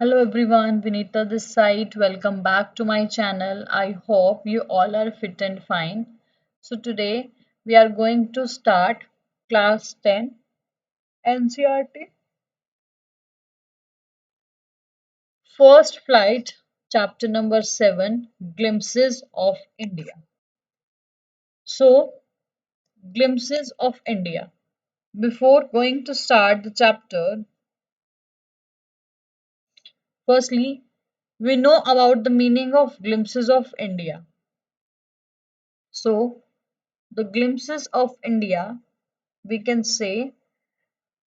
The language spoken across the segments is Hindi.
Hello everyone, Vinita this side. Welcome back to my channel. I hope you all are fit and fine. So today we are going to start class 10 NCRT First Flight chapter number 7 Glimpses of India. So Glimpses of India. Before going to start the chapter, firstly we know about the meaning of Glimpses of India. So the Glimpses of India we can say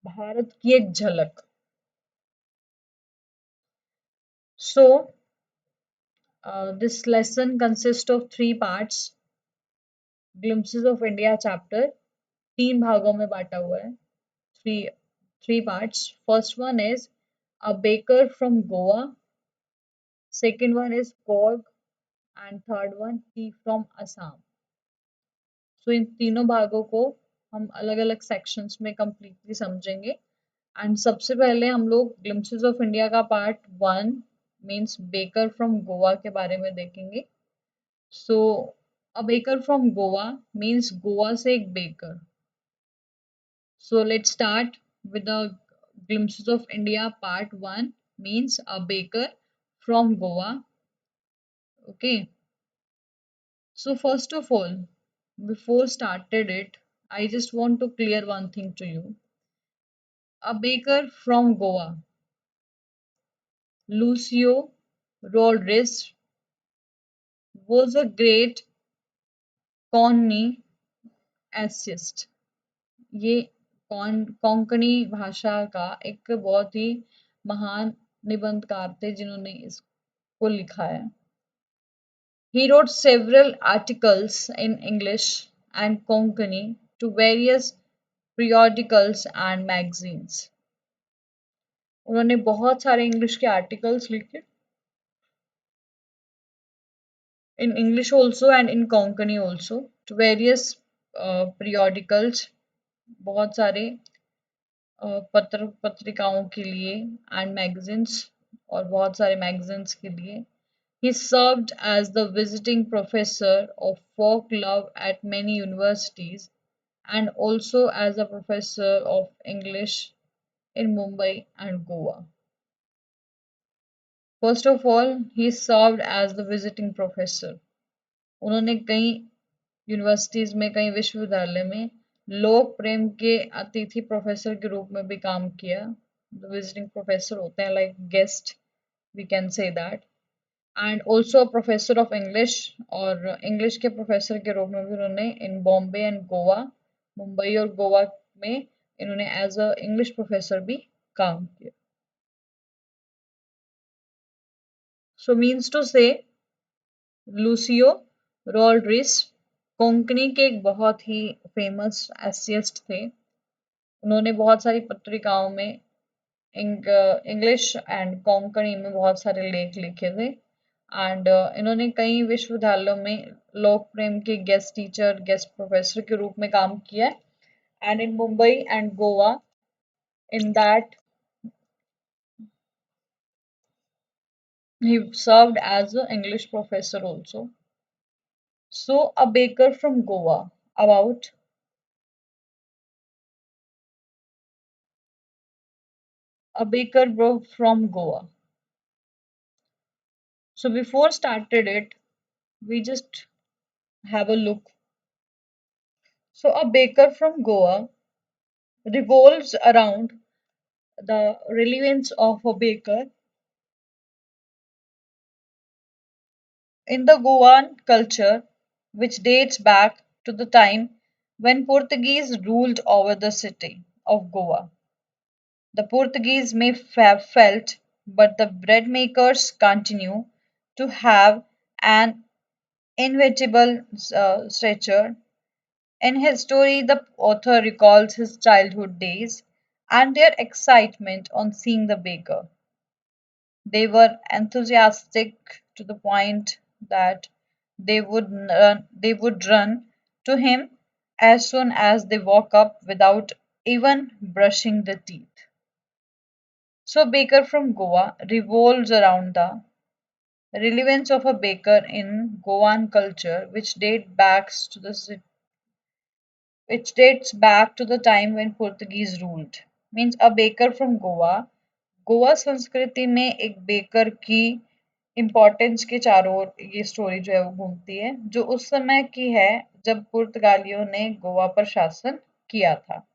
Bharat की एक झलक. So, this lesson consists of three parts. Glimpses of India chapter तीन भागों में बांटा हुआ है. Three three parts. First one is a baker from Goa. Second one is Korg, and third one tea from Assam. So इन तीनों भागों को हम अलग अलग सेक्शंस में completely समझेंगे. एंड सबसे पहले हम लोग ग्लिम्पसेस ऑफ इंडिया का part 1 means baker from Goa के बारे में देखेंगे. So a baker from Goa means Goa से एक baker. So let's start with the glimpses of India part 1 means a baker from Goa. Okay, so first of all, before started it, I just want to clear one thing to you. A baker from Goa, Lucio Rodriguez, was a great कौनी एसिस्ट. ये कोंकणी भाषा का एक बहुत ही महान निबंधकार थे जिन्होंने इसको लिखा है. He wrote several articles in English and Konkani to various periodicals and magazines. उन्होंने बहुत सारे इंग्लिश के आर्टिकल्स लिखे in English also and in Konkani also to various periodicals, बहुत सारे पत्रिकाओं के लिए एंड मैगजीन्स और बहुत सारे मैगजीन्स के लिए. He served as the visiting professor of folk love at many universities and also as a professor of English in Mumbai and Goa. First of all, he served as the visiting professor. उन्होंने कई यूनिवर्सिटीज में कई विश्वविद्यालय में लोक प्रेम के अतिथि प्रोफेसर के रूप में भी काम किया. विजिटिंग प्रोफेसर होते हैं like guest, we can say that. And also professor of English, और इंग्लिश के प्रोफेसर के रूप में भी उन्होंने इन बॉम्बे एंड गोवा, मुंबई और गोवा में इन्होंने एज अ इंग्लिश प्रोफेसर भी काम किया. सो मीन्स टू से लूसियो रोड्रिग्स कोंकणी के एक बहुत ही फेमस एसिस्ट थे. उन्होंने बहुत सारी पत्रिकाओं में इंग्लिश एंड कोंकणी में बहुत सारे लेख लिखे थे. एंड इन्होंने कई विश्वविद्यालयों में लोक प्रेम के गेस्ट टीचर, गेस्ट प्रोफेसर के रूप में काम किया है. And in Mumbai and Goa, in that he served as an English professor also. So a baker from Goa, about a baker from Goa. So before started it, we just have a look. So a baker from Goa revolves around the relevance of a baker in the Goan culture, which dates back to the time when Portuguese ruled over the city of Goa. The Portuguese may have felt, but the bread makers continue to have an inevitable stature. In his story, the author recalls his childhood days and their excitement on seeing the baker. They were enthusiastic to the point that they would run to him as soon as they woke up without even brushing their teeth. So, baker from Goa revolves around the relevance of a baker in Goan culture, which dates back to the time when Portuguese ruled. Means a baker from Goa. Goa संस्कृति में एक बेकर की इम्पोर्टेंस के चारों ओर ये स्टोरी जो है वो घूमती है जो उस समय की है जब पुर्तगालियों ने गोवा पर शासन किया था.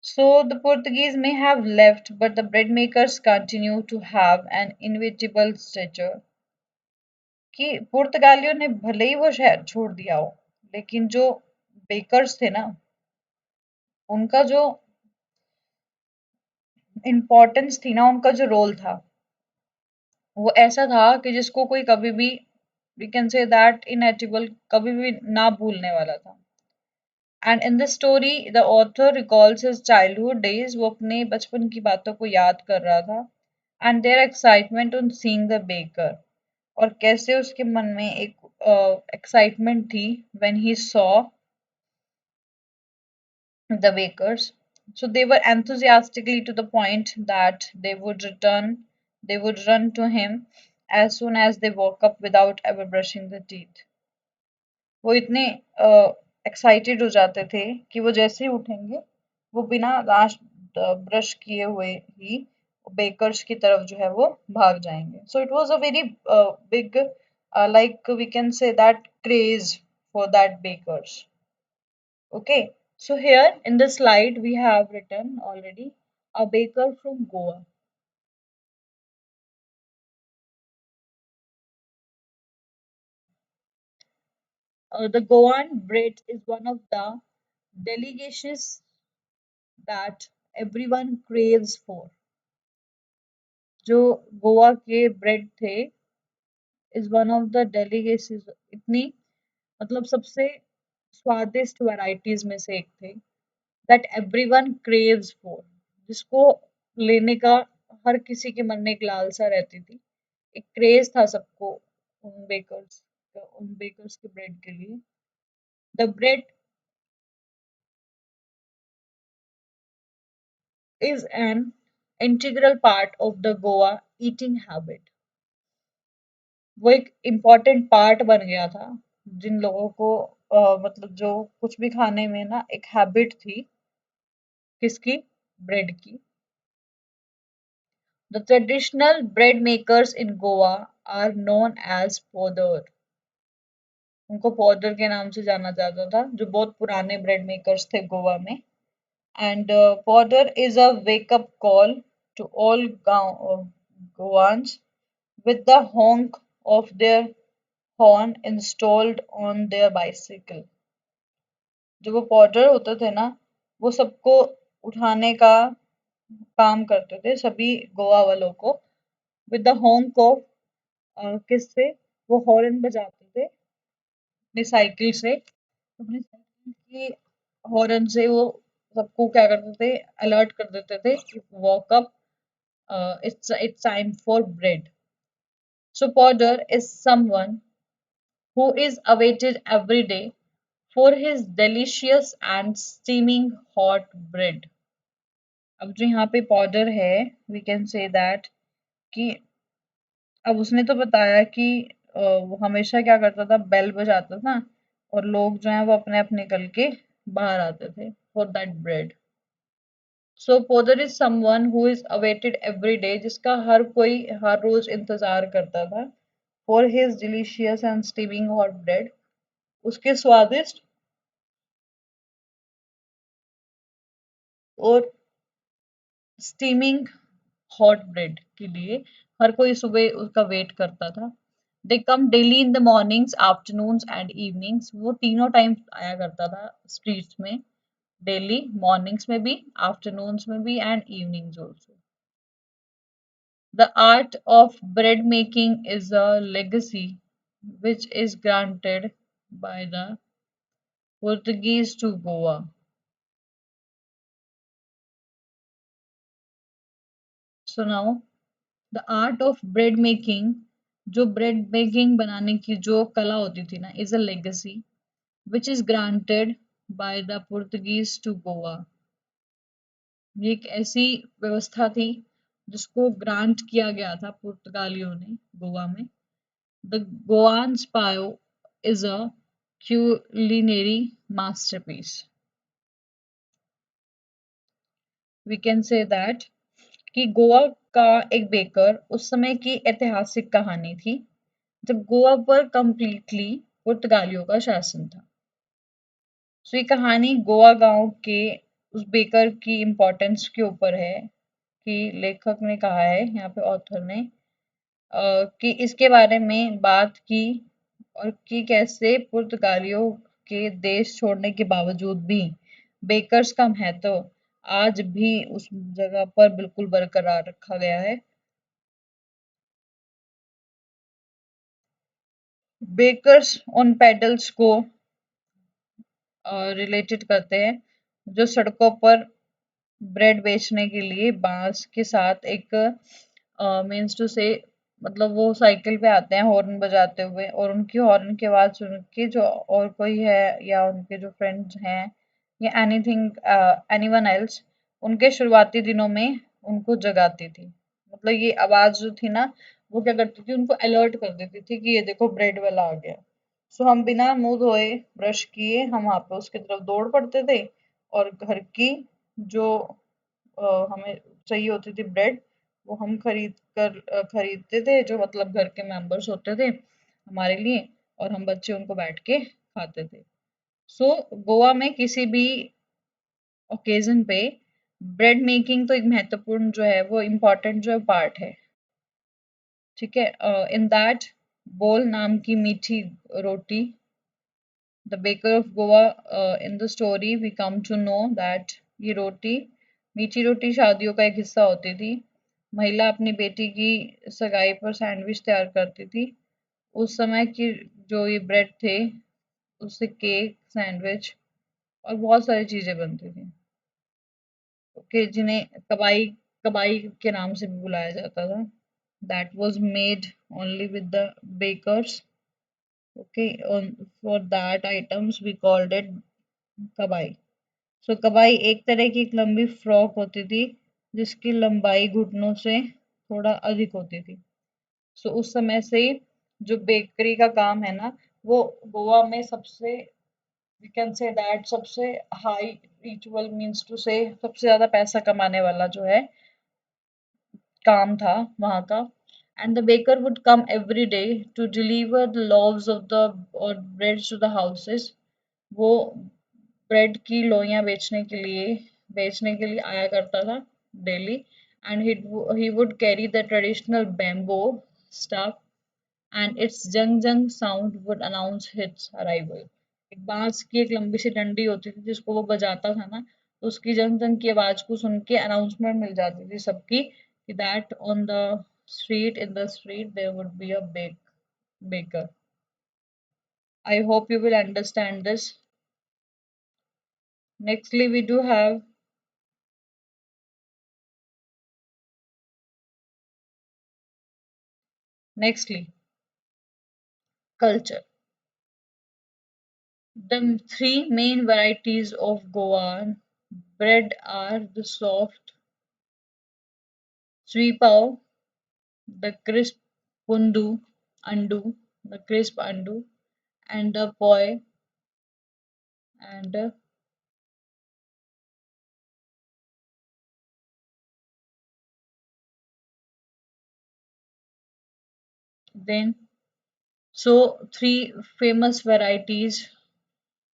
So the Portuguese may have left, but the bread makers continue to have an inevitable stature. कि पुर्तगालियों ने भले ही वो शहर छोड़ दिया हो, लेकिन जो बेकर्स थे ना, उनका जो इम्पोर्टेंस थी ना, उनका जो रोल था, वो ऐसा था कि जिसको कोई कभी भी वी कैन से दैट इनएटिबल कभी भी ना भूलने वाला था. And in this story the author recalls his childhood days. वो अपने बचपन की बातों को याद कर रहा था. And there excitement on seeing the baker. और कैसे उसके मन में एक एक्साइटमेंट थी when he saw the bakers. So they were enthusiastically to the point that they would run to him as soon as they woke up without ever brushing their teeth. वो इतने एक्साइटेड हो जाते थे कि वो जैसे ही उठेंगे वो बिना दांत ब्रश किए हुए ही बेकर्स की तरफ जो है वो भाग जाएंगे. So it was a very big like we can say that craze for that bakers. Okay, so here in the slide we have written already a baker from Goa. The Goan bread is one of the delicacies that everyone craves for. जो गोवा के ब्रेड थे is one of the delicacies. इतनी मतलब सबसे स्वादिष्ट वैरायटीज में से एक थे that everyone craves for. जिसको लेने का हर किसी के मन में एक लालसा रहती थी. एक क्रेज था सबको उन बेकर्स के ब्रेड के लिए. The bread is an integral part of the Goa eating habit. वो एक इम्पॉर्टेंट पार्ट बन गया था जिन लोगों को मतलब जो कुछ भी खाने में ना एक हैबिट थी किसकी ब्रेड की. The traditional bread makers in Goa are known as poder. उनको पौडर के नाम से जाना जाता था जो बहुत पुराने ब्रेड मेकर्स थे गोवा में. And powder is a wake-up call to all Goans with the honk of their horn installed on their bicycle. जो वो powder होते थे ना, वो सबको उठाने का काम करते थे सभी गोवा वालों को with the honk of किससे वो हॉर्न बजाते थे अपनी साइकिल से. अपनी साइकिल की हॉर्न से वो सबको क्या करते थे अलर्ट कर देते थे कि walk up. It's time for bread. So Podder is someone who is awaited every day for his delicious and steaming hot bread. अब जो यहाँ पे Podder है, we can say that कि अब उसने तो बताया कि वो हमेशा क्या करता था बेल बजाता था और लोग जो हैं वो अपने आप निकल के बाहर आते थे for that bread. So poder is someone who is awaited every day. जिसका हर कोई हर रोज इंतजार करता था for his delicious and steaming hot bread. उसके स्वादिष्ट और स्टीमिंग हॉट ब्रेड के लिए हर कोई सुबह उसका वेट करता था. They come daily in the mornings afternoons and evenings. वो तीनों टाइम आया करता था स्ट्रीट्स में. डेली मॉर्निंग्स में भी आफ्टरनून्स में भी and evenings also. The art of bread making is a legacy which is granted by the Portuguese to Goa. So now the art of bread making, जो bread making बनाने की जो कला होती थी ना, is a legacy which is granted by the Portuguese to Goa. ये एक ऐसी व्यवस्था थी जिसको ग्रांट किया गया था पुर्तगालियों ने गोवा में। द गोवान्स पायो is a culinary masterpiece. We can say that कि गोवा का एक बेकर उस समय की ऐतिहासिक कहानी थी जब गोवा पर कंप्लीटली पुर्तगालियों का शासन था। सो ये कहानी गोवा गांव के उस बेकर की इम्पोर्टेंस के ऊपर है कि लेखक ने कहा है यहाँ पे ऑथर ने कि इसके बारे में बात की और कि कैसे पुर्तगालियों के देश छोड़ने के बावजूद भी बेकर्स का महत्व आज भी उस जगह पर बिल्कुल बरकरार रखा गया है। बेकर्स ऑन पेडल्स को रिलेटेड करते हैं जो सड़कों पर ब्रेड बेचने के लिए बांस के साथ एक मीन्स टू से मतलब वो साइकिल पे आते हैं हॉर्न बजाते हुए और उनकी हॉर्न की आवाज सुन के जो और कोई है या उनके जो फ्रेंड्स हैं या एनीथिंग एनीवन एल्स उनके शुरुआती दिनों में उनको जगाती थी। मतलब ये आवाज जो थी ना वो क्या करती थी उनको अलर्ट कर देती थी कि ये देखो ब्रेड वाला आ गया। सो हम बिना मुंह धोए ब्रश किए हम वहां पे उसकी तरफ दौड़ पड़ते थे और घर की जो हमें चाहिए होती थी ब्रेड वो हम खरीदते थे जो मतलब घर के मेंबर्स होते थे हमारे लिए और हम बच्चे उनको बैठ के खाते थे। सो गोवा में किसी भी ओकेजन पे ब्रेड मेकिंग तो एक महत्वपूर्ण जो है वो इम्पोर्टेंट जो है पार्ट है। ठीक है। इन दैट बोल नाम की मीठी रोटी the baker of Goa in the story we come to know that ये रोटी मीठी रोटी शादियों का एक हिस्सा होती थी। महिला अपनी बेटी की सगाई पर सैंडविच तैयार करती थी। उस समय की जो ये ब्रेड थे उससे केक सैंडविच और बहुत सारी चीजें बनती थी। ओके जिन्हें कबाई कबाई के नाम से भी बुलाया जाता था। That was made only with the bakers. Okay for that items we called it kabai. सो कबाई एक तरह की एक लंबी फ्रॉक होती थी जिसकी लंबाई घुटनों से थोड़ा अधिक होती थी। सो उस समय से जो बेकरी का काम है ना वो गोवा में सबसे वी कैन से दैट सबसे हाई रिचुअल मीन्स टू से सबसे ज्यादा पैसा कमाने वाला जो है काम था वहाँ का। And the baker would come every day to deliver the loaves of the और ब्रेड टू द हाउसेस। वो ब्रेड की लोइयां बेचने के लिए आया करता था daily. And he would carry the traditional bamboo staff and its jung jung sound would announce its arrival। एक बांस की एक लंबी सी डंडी होती थी जिसको वो बजाता था ना तो उसकी जंग जंग की आवाज को सुन के अनाउंसमेंट मिल जाती थी सबकी कि that on the street in the street there would be a baker। I hope you will understand this। Nextly we do have nextly culture। The three main varieties of Goan bread are the soft sweepao, the crisp the crisp undu, and the poi, and then so three famous varieties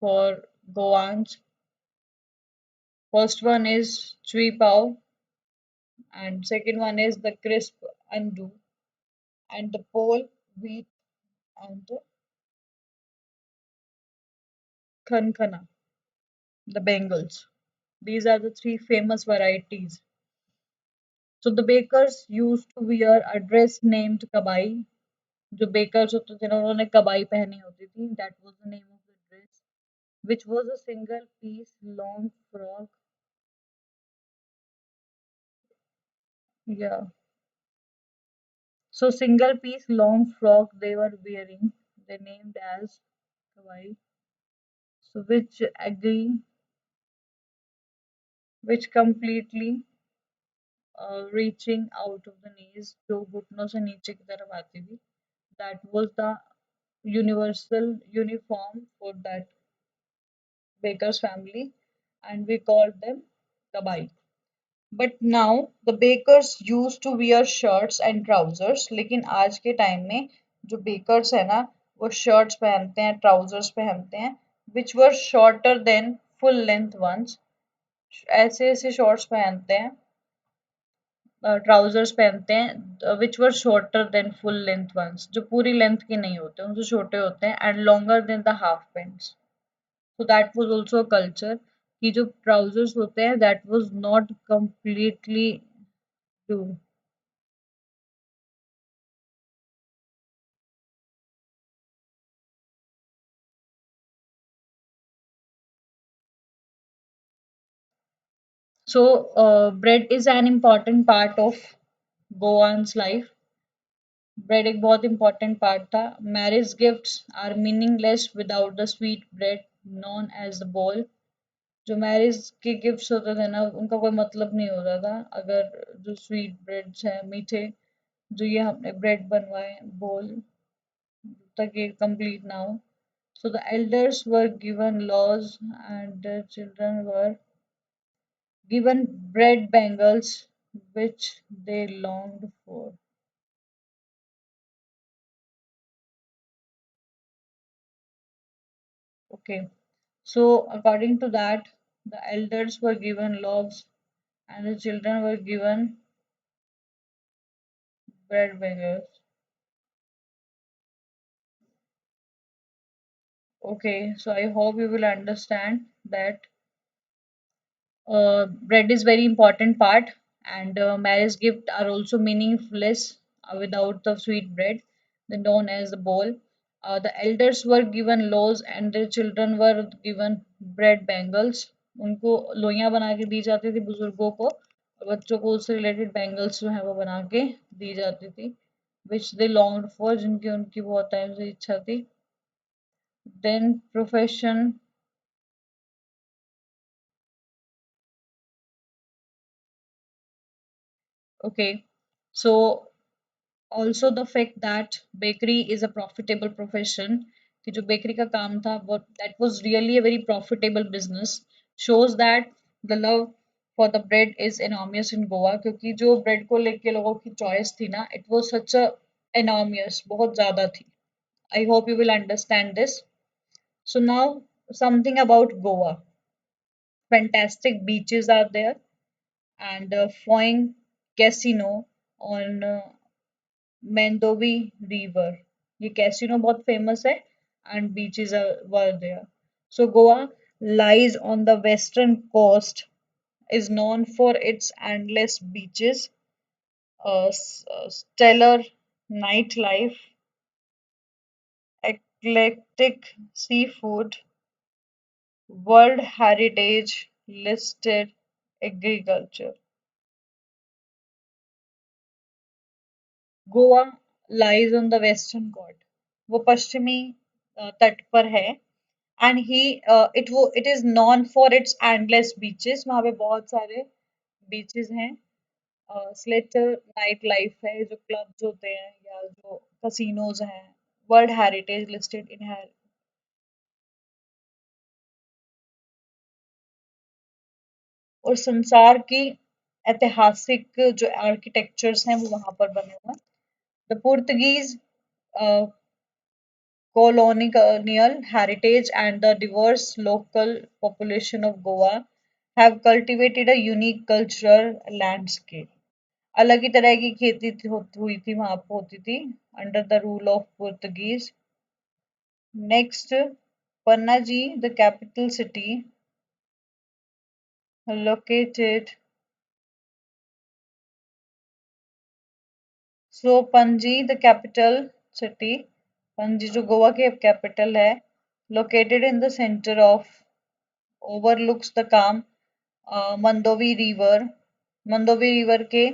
for Goans. First one is sweepao, and second one is the crisp undu, and the pole wheat and khankana, the Bengals. These are the three famous varieties। So the bakers used to wear a dress named kabai। जो bakers होते थे ना उन्होंने कबाई पहनी होती थी। That was the name of the dress, which was a single piece long frock। Yeah, so single piece long frock they were wearing. They named as kabai। So which agree which completely reaching out of the knees, जो घुटनों से नीचे की तरफ आती थी. That was the universal uniform for that baker's family, and we called them kabai. But now the bakers used to wear shirts and trousers, लेकिन आज के टाइम में जो bakers है ना वो shirts पहनते हैं, trousers पहनते हैं, which were shorter than full length ones. ऐसे ऐसे shorts पहनते हैं, trousers पहनते हैं, which were shorter than full length ones, जो पूरी length के नहीं होते, उनसे छोटे होते हैं, and longer than the half pants. So that was also a culture कि जो trousers होते हैं that was not completely true. So, bread is an important part of Goan's life. Bread एक बहुत important part था. Marriage gifts are meaningless without the sweet bread known as the bowl. जो मैरिज के गिफ्ट्स होते थे ना उनका कोई मतलब नहीं होता था अगर जो स्वीट ब्रेड्स हैं मीठे जो ये हमने ब्रेड बनवाए बोल तक ये कंप्लीट ना हो. So the elders were given laws and the children were given bread bangles which they longed for. Okay, so according to that, the elders were given loaves and the children were given bread bangles. Okay, so I hope you will understand that bread is very important part and marriage gift are also meaningless without the sweet bread, then known as the bowl. The elders were given laws and their children were given bread bangles. उनको लोइयां बना के दी जाती थी बुजुर्गों को और बच्चों को उससे रिलेटेड बैंगल्स जो है वो बना के दी जाती थी which they longed for जिनकी उनकी बहुत टाइम से इच्छा थी. Then profession. Okay, so also the fact that bakery is a profitable profession कि जो बेकरी का काम था वो that was really a very profitable business shows that the love for the bread is enormous in Goa क्योंकि जो bread को लेके लोगों की choice थी ना it was such a enormous बहुत ज़्यादा थी. I hope you will understand this. So now something about Goa. Fantastic beaches are there and Foying Casino on Mandovi River. ये कैसीनो बहुत famous है and beaches were there. So Goa lies on the western coast, is known for its endless beaches, stellar nightlife, eclectic seafood, World Heritage listed agriculture. Goa lies on the western coast. वो पश्चिमी तट पर है and it is known for its endless beaches. वहाँ पे बहुत सारे beaches हैं. Slater नाइट लाइफ है जो क्लब्स होते हैं या जो casinos हैं. वर्ल्ड हेरिटेज लिस्टेड इन है. और संसार की ऐतिहासिक जो आर्किटेक्चर्स हैं वो वहाँ पर बने हुए हैं. The Portuguese colonial heritage and the diverse local population of Goa have cultivated a unique cultural landscape. अलग ही तरह की खेती हुई थी वहां पर होती थी under the rule of Portuguese. Next, Panaji, the capital city, located. So Panji, the capital city, Panji जो गोवा के capital है, located in the center of overlooks the calm Mandovi river. Mandovi river के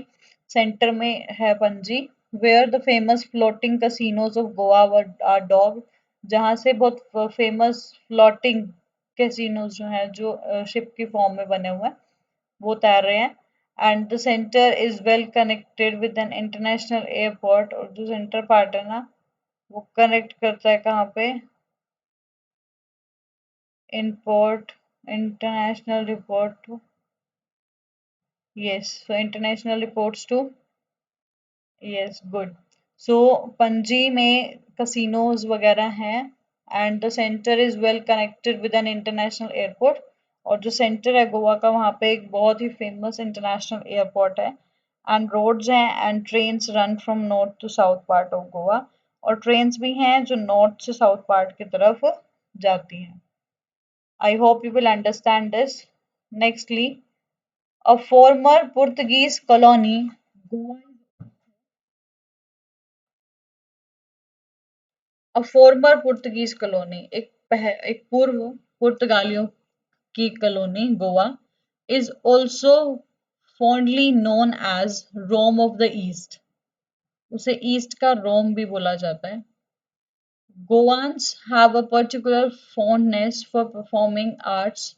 सेंटर में है Panaji where the famous floating casinos of Goa are docked. जहाँ से बहुत फेमस फ्लोटिंग कैसीनोज जो है जो शिप की फॉर्म में बने हुए हैं वो तैर रहे हैं। And the centre is well connected with an international airport, और जो सेंटर पार्ट है ना वो कनेक्ट करता है कहाँ पे, import international report, yes, so international reports too, yes good. सो पणजी में कसिनोज वगैरह हैं, and the centre is well connected with an international airport, और जो सेंटर है गोवा का वहाँ पे एक बहुत ही फेमस इंटरनेशनल एयरपोर्ट है। एंड रोड्स हैं and trains run from north to south part of Goa, और ट्रेन्स भी हैं जो नॉर्थ से साउथ पार्ट की तरफ जाती हैं। आई hope you will understand this. Nextly, a former Portuguese colony, Goa, a former Portuguese colony, एक पूर्व पुर्तगालियों की colony Goa, is also fondly known as Rome of the East. उसे ईस्ट का रोम भी बोला जाता है। Goans have a particular fondness for performing arts,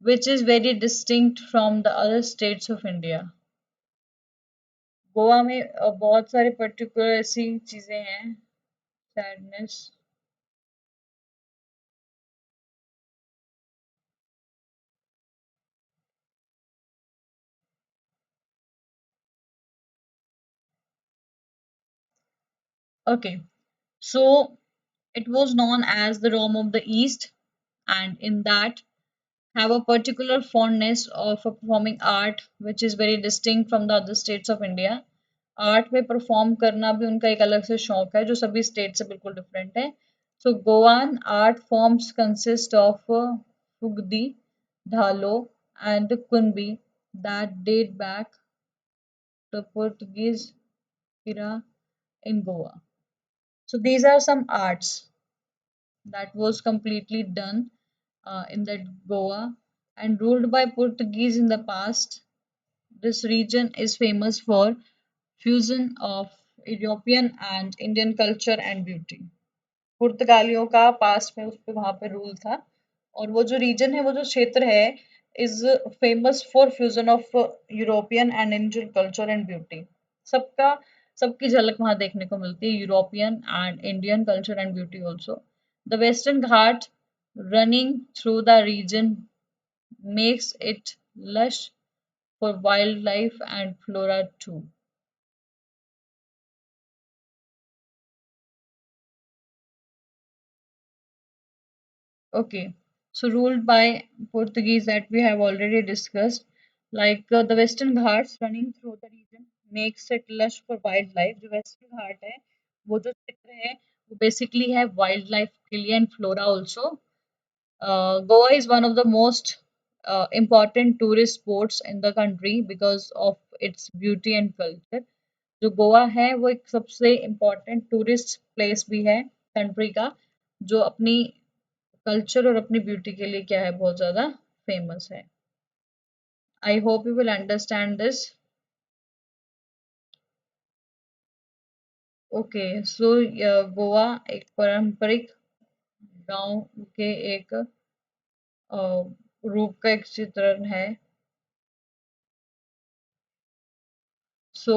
which is very distinct from the other states of India. Goa में बहुत सारे पर्टिकुलर ऐसी चीजें हैं, sadness, okay, so it was known as the Rome of the East, and in that have a particular fondness of a performing art which is very distinct from the other states of India. Art में परफॉर्म करना भी उनका एक अलग से शौक है जो सभी स्टेट से बिल्कुल डिफरेंट है। So Goan art forms consist of Fugdi, Dhalo and Kunbi that date back to Portuguese era in Goa. So these are some arts that was completely done in that Goa and ruled by Portuguese in the past. This region is famous for fusion of European and Indian culture and beauty. पुर्तगालियों का पास्ट में उस पे वहां पे रूल था, और वो जो रीजन है, वो जो क्षेत्र है, is famous for fusion of European and Indian culture and beauty. सबका सबकी झलक वहां देखने को मिलती है, European and Indian culture and beauty also. The western Ghat running through the region makes it lush for wildlife and flora too. Okay, so ruled by Portuguese that we have already discussed, like the Western Ghats running through the region makes it lush for wildlife. जो Western Ghat है, वो जो क्षेत्र है, वो basically है wildlife के लिए and flora also. Goa is one of the most important tourist spots in the country because of its beauty and culture. जो गोवा है वो एक सबसे इम्पोर्टेंट टूरिस्ट प्लेस भी है कंट्री का, जो अपनी कल्चर और अपनी ब्यूटी के लिए क्या है, बहुत ज्यादा फेमस है। I hope you will understand this. Okay, so Goa एक पारंपरिक गांव के एक रूप का एक चित्रण है। सो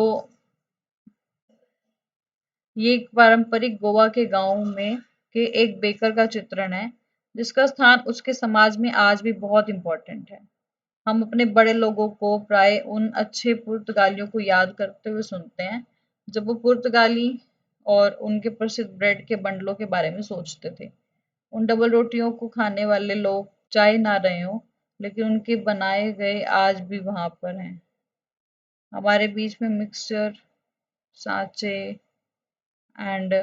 ये एक पारंपरिक गोवा के गांव में के एक बेकर का चित्रण है, जिसका स्थान उसके समाज में आज भी बहुत इम्पोर्टेंट है। हम अपने बड़े लोगों को प्राय उन अच्छे पुर्तगालियों को याद करते हुए सुनते हैं जब वो पुर्तगाली और उनके प्रसिद्ध ब्रेड के बंडलों के बारे में सोचते थे। उन डबल रोटियों को खाने वाले लोग चाहे ना रहे हों, लेकिन उनके बनाए गए आज भी वहां पर हैं हमारे बीच में। मिक्सचर, सांचे एंड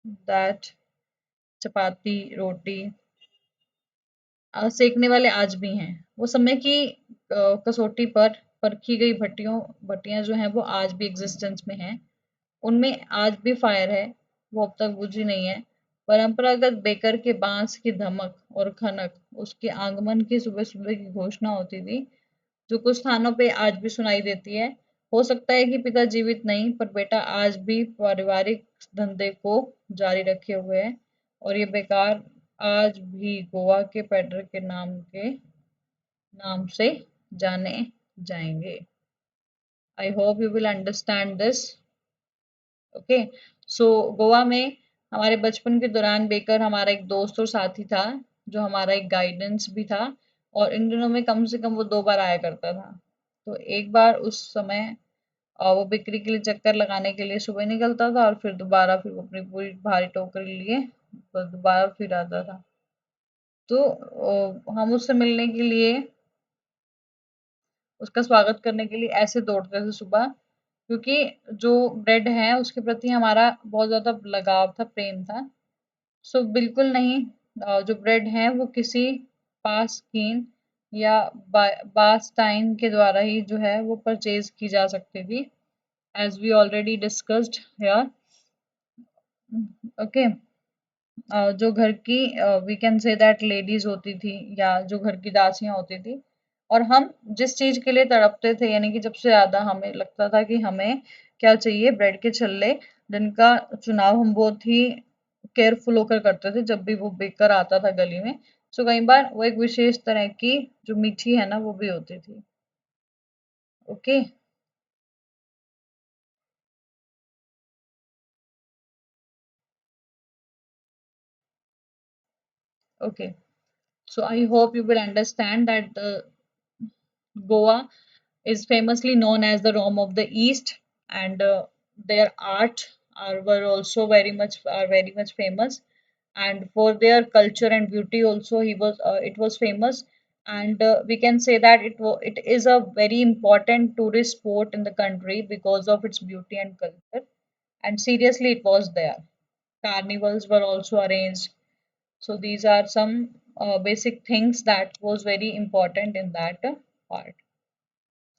दैट, चपाती, रोटी सेकने वाले आज भी हैं। वो समय की कसौटी पर परखी गई भट्टियां जो हैं वो आज भी एग्जिस्टेंस में हैं। उनमें आज भी फायर है, वो अब तक बुझी नहीं है। परंपरागत बेकर के बांस की धमक और खनक उसके आगमन की सुबह सुबह की घोषणा होती थी, जो कुछ स्थानों पे आज भी सुनाई देती है। हो सकता है कि पिता जीवित नहीं, पर बेटा आज भी पारिवारिक धंधे को जारी रखे हुए है, और ये बेकार आज भी गोवा के पेडर के नाम के नाम से जाने जाएंगे। I hope you will understand this. Okay. So Goa में हमारे बचपन के दौरान बेकर हमारा एक दोस्त और साथी था, जो हमारा एक गाइडेंस भी था, और इन दिनों में कम से कम वो 2 बार आया करता था। तो एक बार उस समय वो बिक्री के लिए चक्कर लगाने के लिए सुबह निकलता था, और फिर दोबारा फिर वो अपनी पूरी भारी टोकरी लिए दोबारा फिर आता था। तो हम उससे मिलने के लिए, उसका स्वागत करने के लिए ऐसे दौड़ते थे सुबह, क्योंकि जो ब्रेड है उसके प्रति हमारा बहुत ज़्यादा लगाव था, प्रेम था। सो बिल्कुल नहीं, जो ब्रेड है वो किसी पास कीन या बास्टाइन के द्वारा ही जो है वो परचेज की जा सकती थी, as we already discussed here. Okay. जो घर की we can say that ladies होती थी, या जो घर की दासियां होती थी, और हम जिस चीज के लिए तड़पते थे, यानी कि सबसे ज्यादा हमें लगता था कि हमें क्या चाहिए, ब्रेड के छल्ले, जिनका चुनाव हम बहुत ही केयरफुल होकर करते थे जब भी वो बेकर आता था गली में। सो कई बार वो एक विशेष तरह की जो मीठी है ना वो भी होती थी। Okay. Okay. So I hope you will understand that Goa is famously known as the Rome of the East, and their art were also very much famous, and for their culture and beauty also it was famous. And we can say that it is a very important tourist spot in the country because of its beauty and culture. And seriously, it was there. Carnivals were also arranged. So these are some basic things that was very important in that part.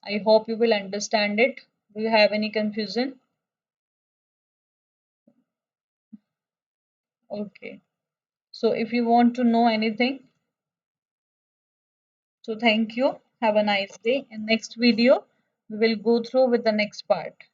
I hope you will understand it. Do you have any confusion? Okay. So if you want to know anything, so thank you. Have a nice day. In next video, we will go through with the next part.